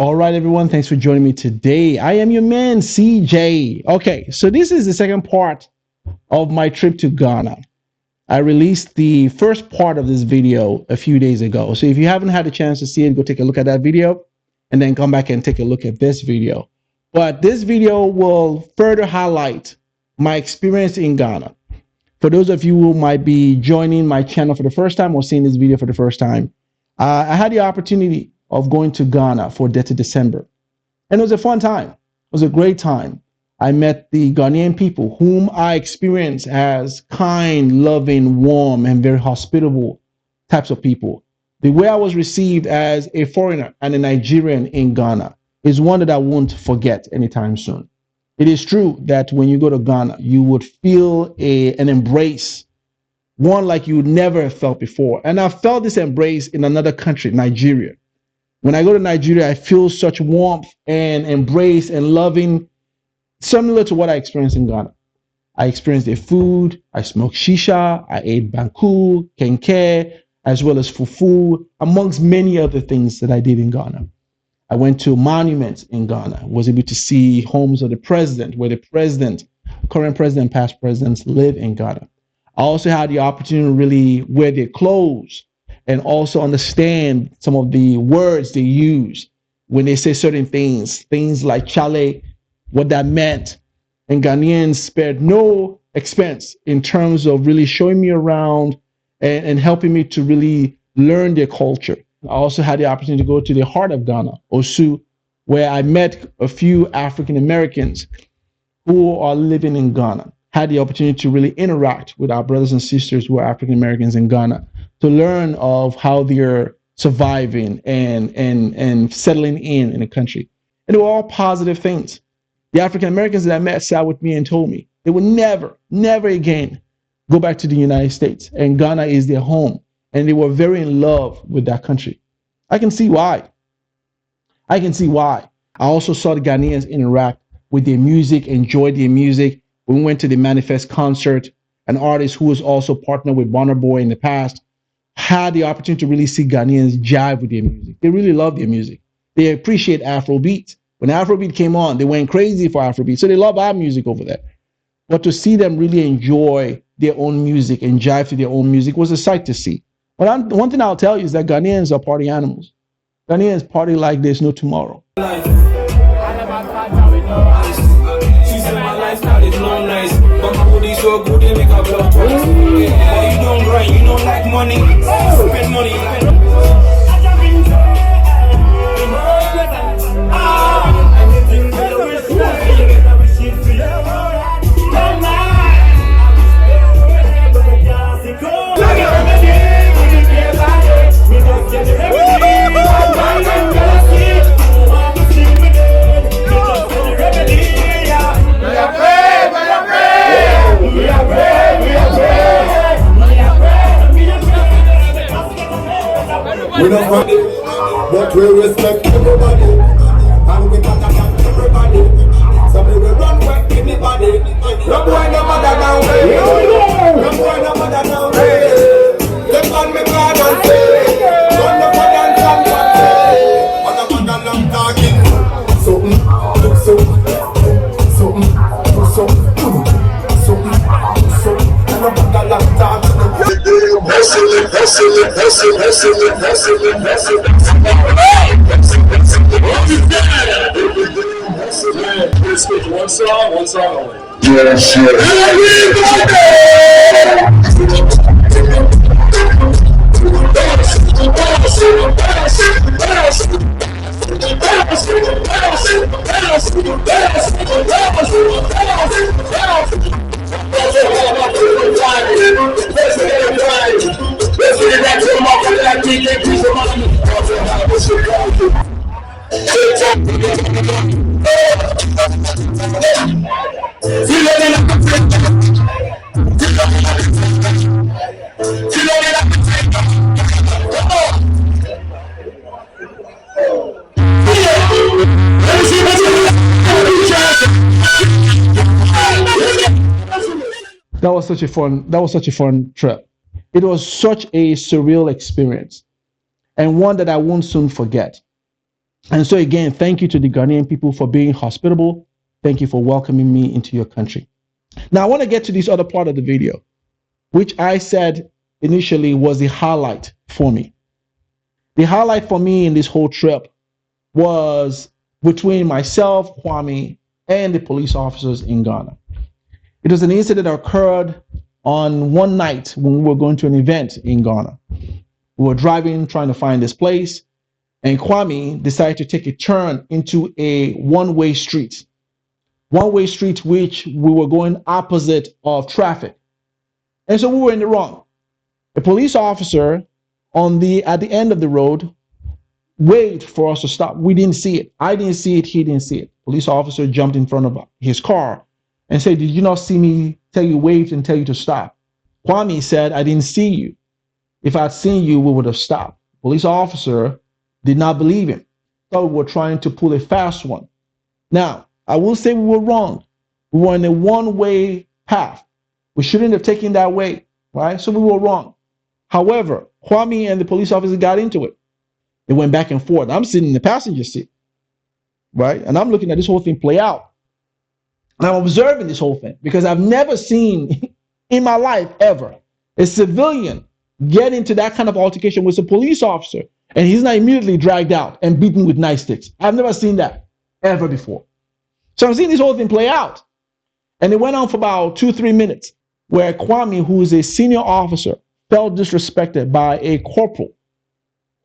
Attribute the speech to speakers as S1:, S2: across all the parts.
S1: All right, everyone. Thanks for joining me today. I am your man, CJ. Okay, so this is the second part of my trip to Ghana. I released the first part of this video a few days ago. So if you haven't had a chance to see it, go take a look at that video and then come back and take a look at this video. But this video will further highlight my experience in Ghana. For those of you who might be joining my channel for the first time or seeing this video for the first time, I had the opportunity of going to Ghana for Dirty December. And it was a fun time. It was a great time. I met the Ghanaian people whom I experienced as kind, loving, warm, and very hospitable types of people. The way I was received as a foreigner and a Nigerian in Ghana is one that I won't forget anytime soon. It is true that when you go to Ghana, you would feel an embrace, one like you never have felt before. And I felt this embrace in another country, Nigeria. When I go to Nigeria, I feel such warmth and embrace and loving, similar to what I experienced in Ghana. I experienced their food, I smoked shisha, I ate banku, kenke, as well as fufu, amongst many other things that I did in Ghana. I went to monuments in Ghana, was able to see homes of the president, where the president, current president, past presidents live in Ghana. I also had the opportunity to really wear their clothes and also understand some of the words they use when they say certain things like chale, what that meant. And Ghanaians spared no expense in terms of really showing me around and helping me to really learn their culture. I also had the opportunity to go to the heart of Ghana, Osu, where I met a few African Americans who are living in Ghana. Had the opportunity to really interact with our brothers and sisters who are African Americans in Ghana, to learn of how they're surviving and settling in the country. And they were all positive things. The African Americans that I met sat with me and told me they would never, never again go back to the United States, and Ghana is their home. And they were very in love with that country. I can see why. I can see why. I also saw the Ghanaians interact with their music, enjoy their music. We went to the Manifest concert, an artist who was also partnered with Bonner Boy in the past, had the opportunity to really see Ghanaians jive with their music. They really love their music. They appreciate Afrobeat. When Afrobeat came on, they went crazy for Afrobeat. So they love our music over there. But to see them really enjoy their own music and jive to their own music was a sight to see. But one thing I'll tell you is that Ghanaians are party animals. Ghanaians party like there's no tomorrow.
S2: She said my lifestyle is not nice, but my body so good they make a blood twice. Yeah, you don't grind, you don't like money, spend money.
S3: We don't want it, but we respect everybody. And we got everybody. So we will run back anybody. No boy no mother now, no boy no mother now. Let man me God and say, run the mother and some say. On the mother long talking. Something, and the mother long talking.
S4: One song only. Yeah, sure.
S1: That was such a fun trip. It was such a surreal experience, and one that I won't soon forget. And so again, thank you to the Ghanaian people for being hospitable. Thank you for welcoming me into your country. Now I want to get to this other part of the video, which I said initially was the highlight for me. The highlight for me in this whole trip was between myself, Kwame, and the police officers in Ghana. It was an incident that occurred on one night when we were going to an event in Ghana. We were driving, trying to find this place, and Kwame decided to take a turn into a one-way street. One-way street which we were going opposite of traffic. And so we were in the wrong. A police officer at the end of the road waited for us to stop. We didn't see it. I didn't see it. He didn't see it. Police officer jumped in front of his car and said, "Did you not see me tell you, waved and tell you to stop?" Kwame said, "I didn't see you. If I'd seen you, we would have stopped." Police officer did not believe him. Thought we were trying to pull a fast one. Now, I will say we were wrong. We were in a one-way path. We shouldn't have taken that way, right? So we were wrong. However, Kwame and the police officer got into it. They went back and forth. I'm sitting in the passenger seat, right? And I'm looking at this whole thing play out. And I'm observing this whole thing because I've never seen in my life ever a civilian get into that kind of altercation with a police officer and he's not immediately dragged out and beaten with nightsticks. I've never seen that ever before. So I'm seeing this whole thing play out. And it went on for about 2-3 minutes where Kwame, who is a senior officer, felt disrespected by a corporal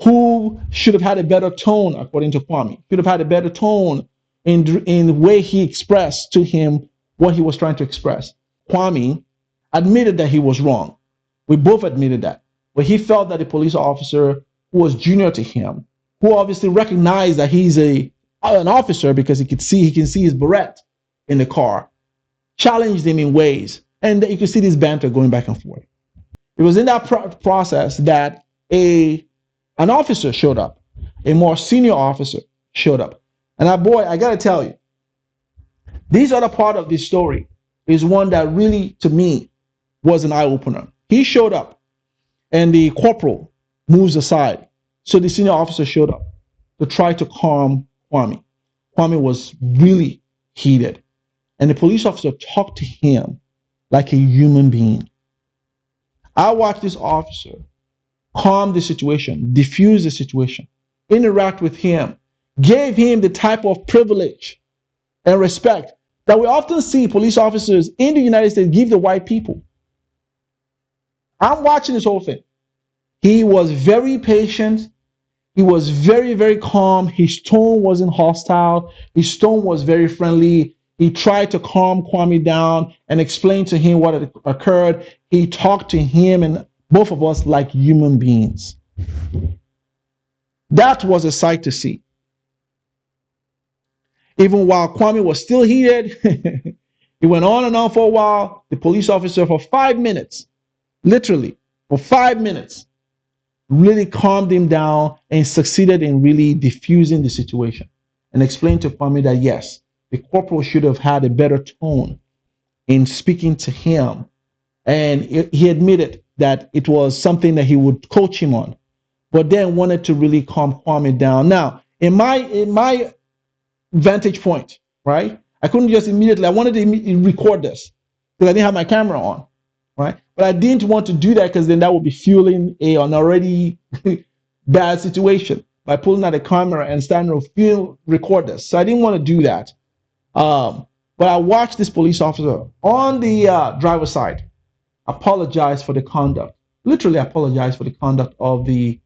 S1: who should have had a better tone, according to Kwame, should have had a better tone in the way he expressed to him what he was trying to express. Kwame admitted that he was wrong. We both admitted that. But he felt that the police officer who was junior to him, who obviously recognized that he's an officer because he can see his beret in the car, challenged him in ways. And you can see this banter going back and forth. It was in that process that an officer showed up, a more senior officer showed up. And I got to tell you, this other part of this story is one that really, to me, was an eye-opener. He showed up, and the corporal moves aside. So the senior officer showed up to try to calm Kwame. Kwame was really heated. And the police officer talked to him like a human being. I watched this officer calm the situation, diffuse the situation, interact with him, gave him the type of privilege and respect that we often see police officers in the United States give the white people. I'm watching this whole thing. He was very patient. He was very, very calm. His tone wasn't hostile. His tone was very friendly. He tried to calm Kwame down and explain to him what had occurred. He talked to him and both of us like human beings. That was a sight to see. Even while Kwame was still heated, he went on and on for a while. The police officer for 5 minutes, literally for 5 minutes, really calmed him down and succeeded in really diffusing the situation and explained to Kwame that yes, the corporal should have had a better tone in speaking to him. And he admitted that it was something that he would coach him on, but then wanted to really calm Kwame down. Now, in my vantage point, right? I couldn't just immediately, I wanted to record this because I didn't have my camera on, right? But I didn't want to do that because then that would be fueling an already bad situation by pulling out a camera and starting to record this. So I didn't want to do that. But I watched this police officer on the driver's side apologize for the conduct, literally apologize for the conduct of the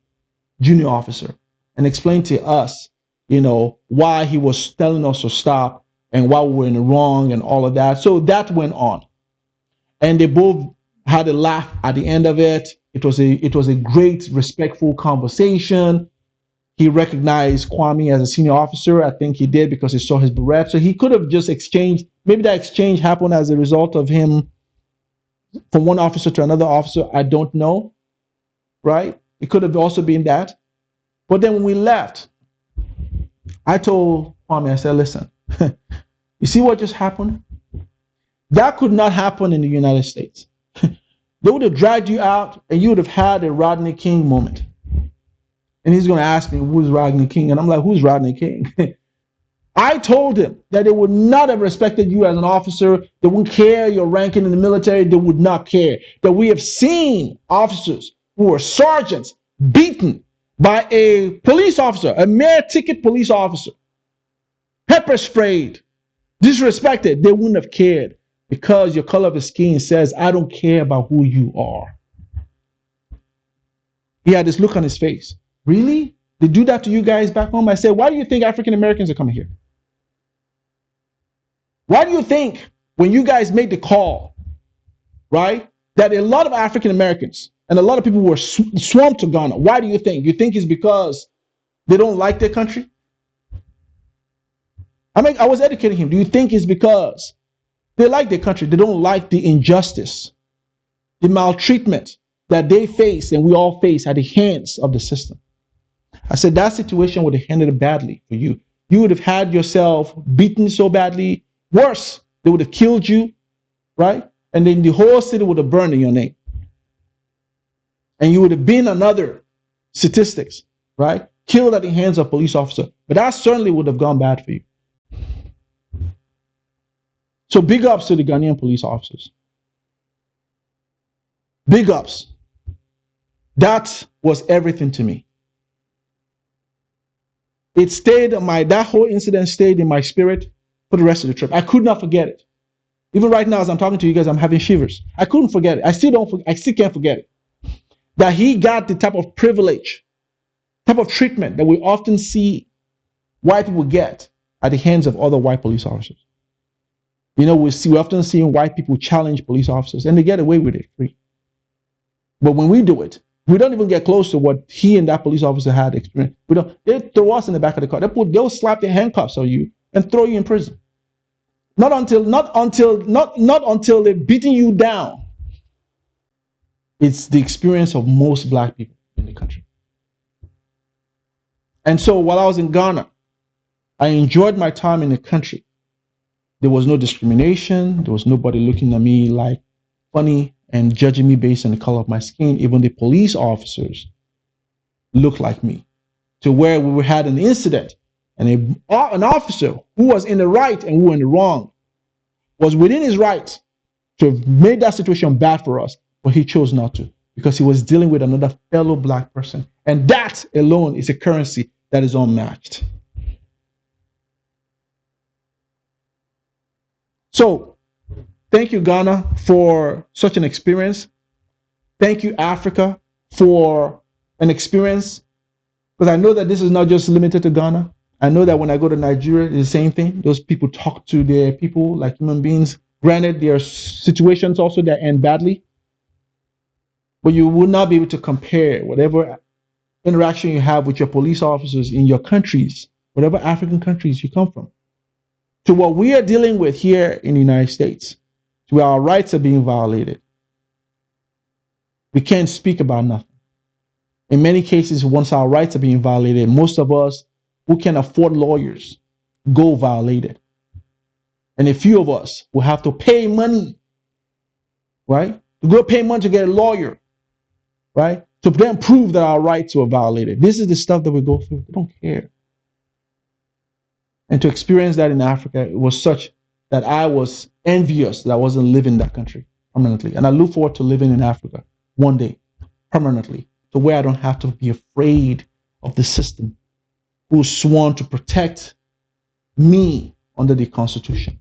S1: junior officer and explain to us, why he was telling us to stop and why we were in the wrong and all of that. So that went on. And they both had a laugh at the end of it. It was a great, respectful conversation. He recognized Kwame as a senior officer. I think he did because he saw his beret. So he could have just exchanged. Maybe that exchange happened as a result of him from one officer to another officer. I don't know, right? It could have also been that. But then when we left, I told Kwame, I said, listen, you see what just happened? That could not happen in the United States. They would have dragged you out and you would have had a Rodney King moment. And he's going to ask me, who's Rodney King? And I'm like, who's Rodney King? I told him that they would not have respected you as an officer. They wouldn't care your ranking in the military. They would not care. That we have seen officers who were sergeants beaten by a police officer, a mere ticket police officer, pepper sprayed, disrespected. They wouldn't have cared because your color of the skin says, I don't care about who you are. He had this look on his face. Really? They do that to you guys back home? I said, why do you think African Americans are coming here? Why do you think when you guys made the call, right, that a lot of African Americans and a lot of people were swamped to Ghana? Why do you think? You think it's because they don't like their country? I was educating him. Do you think it's because they like their country? They don't like the injustice, the maltreatment that they face and we all face at the hands of the system. I said that situation would have ended badly for you. You would have had yourself beaten so badly. Worse, they would have killed you, right? And then the whole city would have burned in your name. And you would have been another statistics, right? Killed at the hands of police officer. But that certainly would have gone bad for you. So big ups to the Ghanaian police officers. Big ups. That was everything to me. It stayed in that whole incident stayed in my spirit for the rest of the trip. I could not forget it. Even right now, as I'm talking to you guys, I'm having shivers. I couldn't forget it. I still can't forget it. That he got the type of privilege, type of treatment that we often see white people get at the hands of other white police officers. You know, we often see white people challenge police officers and they get away with it free. But when we do it, we don't even get close to what he and that police officer had experienced. They throw us in the back of the car. They'll slap their handcuffs on you and throw you in prison. Not until they've beaten you down. It's the experience of most black people in the country. And so while I was in Ghana, I enjoyed my time in the country. There was no discrimination. There was nobody looking at me like funny and judging me based on the color of my skin. Even the police officers looked like me. To where we had an incident and an officer who was in the right and who was in the wrong was within his right to have made that situation bad for us, but he chose not to because he was dealing with another fellow black person. And that alone is a currency that is unmatched. So, thank you, Ghana, for such an experience. Thank you, Africa, for an experience. Because I know that this is not just limited to Ghana. I know that when I go to Nigeria, it's the same thing. Those people talk to their people like human beings. Granted, there are situations also that end badly. But you will not be able to compare whatever interaction you have with your police officers in your countries, whatever African countries you come from, to what we are dealing with here in the United States, to where our rights are being violated. We can't speak about nothing. In many cases, once our rights are being violated, most of us who can afford lawyers go violated. And a few of us will have to pay money, right? To go pay money to get a lawyer, right? To then prove that our rights were violated. This is the stuff that we go through. We don't care. And to experience that in Africa, it was such that I was envious that I wasn't living in that country permanently. And I look forward to living in Africa one day, permanently, to where I don't have to be afraid of the system who sworn to protect me under the Constitution.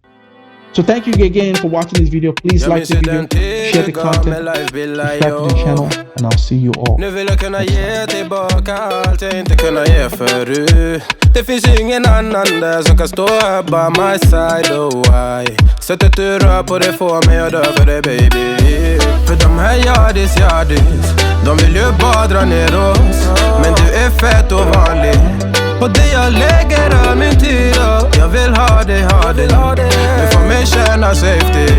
S1: So thank you again for watching this video. Please like the video, share the content, subscribe to the channel, and I'll see you all.
S5: Nu vill jag kunna ge tillbaka allt jag inte kunna ge förut. Det finns ingen annan där som kan stå här by my side, oh why. Sättet du rör på det får mig att dö för dig baby. För de här yardis, de vill ju bara dra ner oss. Men du är fett och vanlig. Och det jag lägger all min tid och jag vill ha dig. Du får mig känna safety.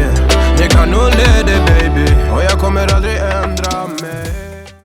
S5: Jag kan nog leda baby. Och jag kommer aldrig ändra mig.